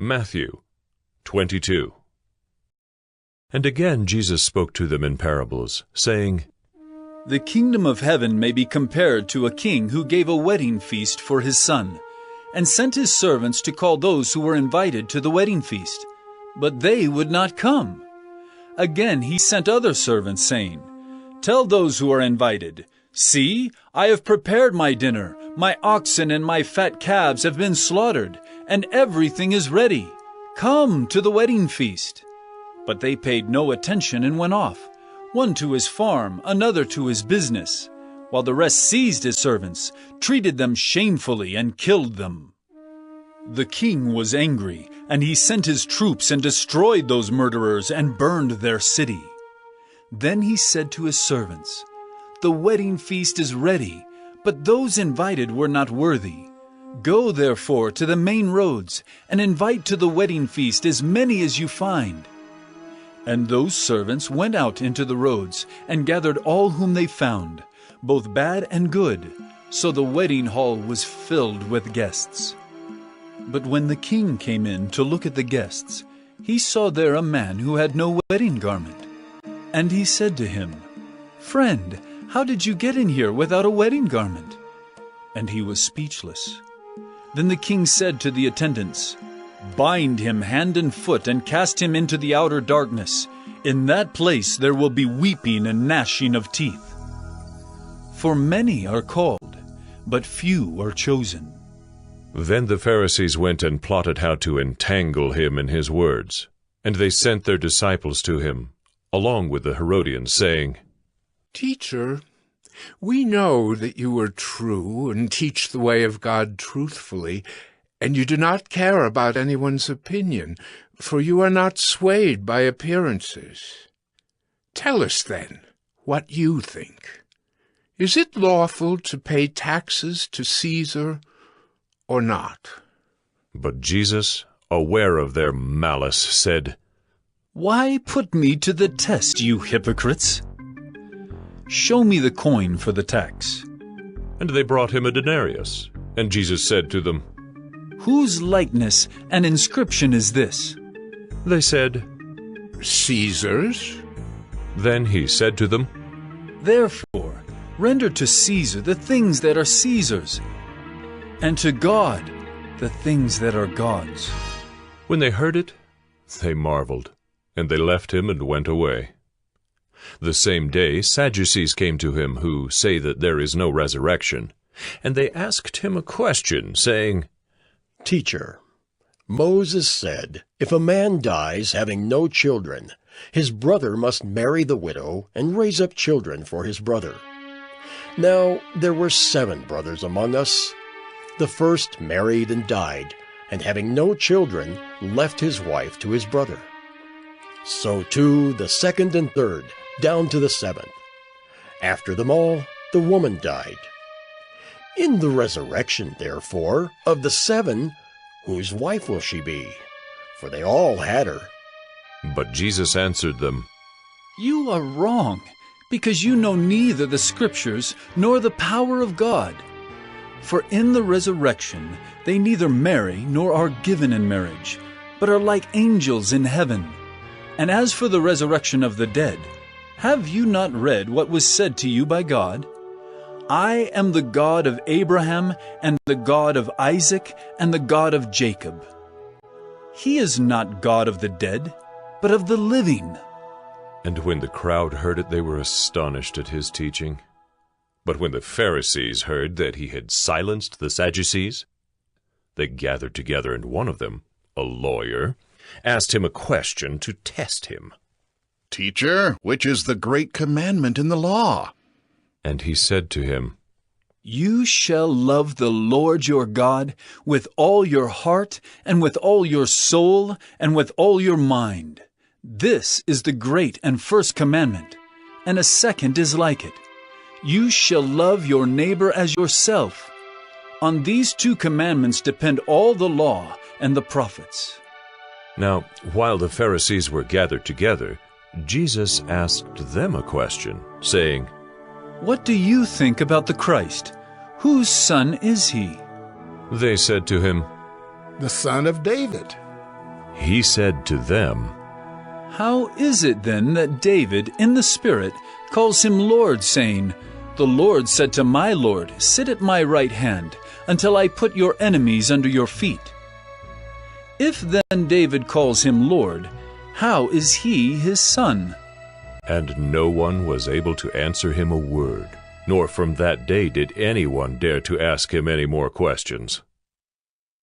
Matthew 22. And again Jesus spoke to them in parables, saying, The kingdom of heaven may be compared to a king who gave a wedding feast for his son, and sent his servants to call those who were invited to the wedding feast. But they would not come. Again he sent other servants, saying, Tell those who are invited, See, I have prepared my dinner. My oxen and my fat calves have been slaughtered, and everything is ready. Come to the wedding feast. But they paid no attention and went off, one to his farm, another to his business, while the rest seized his servants, treated them shamefully, and killed them. The king was angry, and he sent his troops and destroyed those murderers and burned their city. Then he said to his servants, The wedding feast is ready, but those invited were not worthy. Go therefore to the main roads, and invite to the wedding feast as many as you find. And those servants went out into the roads, and gathered all whom they found, both bad and good, so the wedding hall was filled with guests. But when the king came in to look at the guests, he saw there a man who had no wedding garment. And he said to him, Friend, how did you get in here without a wedding garment? And he was speechless. Then the king said to the attendants, Bind him hand and foot and cast him into the outer darkness. In that place there will be weeping and gnashing of teeth. For many are called, but few are chosen. Then the Pharisees went and plotted how to entangle him in his words. And they sent their disciples to him, along with the Herodians, saying, Teacher, we know that you are true and teach the way of God truthfully, and you do not care about anyone's opinion, for you are not swayed by appearances. Tell us, then, what you think. Is it lawful to pay taxes to Caesar or not? But Jesus, aware of their malice, said, Why put me to the test, you hypocrites? Show me the coin for the tax. And they brought him a denarius. And Jesus said to them, Whose likeness and inscription is this? They said, Caesar's. Then he said to them, Therefore, render to Caesar the things that are Caesar's, and to God the things that are God's. When they heard it, they marveled, and they left him and went away. The same day Sadducees came to him, who say that there is no resurrection. And they asked him a question, saying, Teacher, Moses said, if a man dies having no children, his brother must marry the widow and raise up children for his brother. Now there were 7 brothers among us. The first married and died, and having no children, left his wife to his brother. So too the second and third, down to the 7th. After them all, the woman died. In the resurrection, therefore, of the 7, whose wife will she be? For they all had her. But Jesus answered them, You are wrong, because you know neither the Scriptures nor the power of God. For in the resurrection they neither marry nor are given in marriage, but are like angels in heaven. And as for the resurrection of the dead, have you not read what was said to you by God? I am the God of Abraham, and the God of Isaac, and the God of Jacob. He is not God of the dead, but of the living. And when the crowd heard it, they were astonished at his teaching. But when the Pharisees heard that he had silenced the Sadducees, they gathered together, and one of them, a lawyer, asked him a question to test him. Teacher, which is the great commandment in the law? And he said to him, You shall love the Lord your God with all your heart, and with all your soul, and with all your mind. This is the great and first commandment, and a second is like it. You shall love your neighbor as yourself. On these 2 commandments depend all the law and the prophets. Now, while the Pharisees were gathered together, Jesus asked them a question, saying, What do you think about the Christ? Whose son is he? They said to him, The son of David. He said to them, How is it then that David, in the Spirit, calls him Lord, saying, The Lord said to my Lord, Sit at my right hand, until I put your enemies under your feet? If then David calls him Lord, how is he his son? And no one was able to answer him a word, nor from that day did anyone dare to ask him any more questions.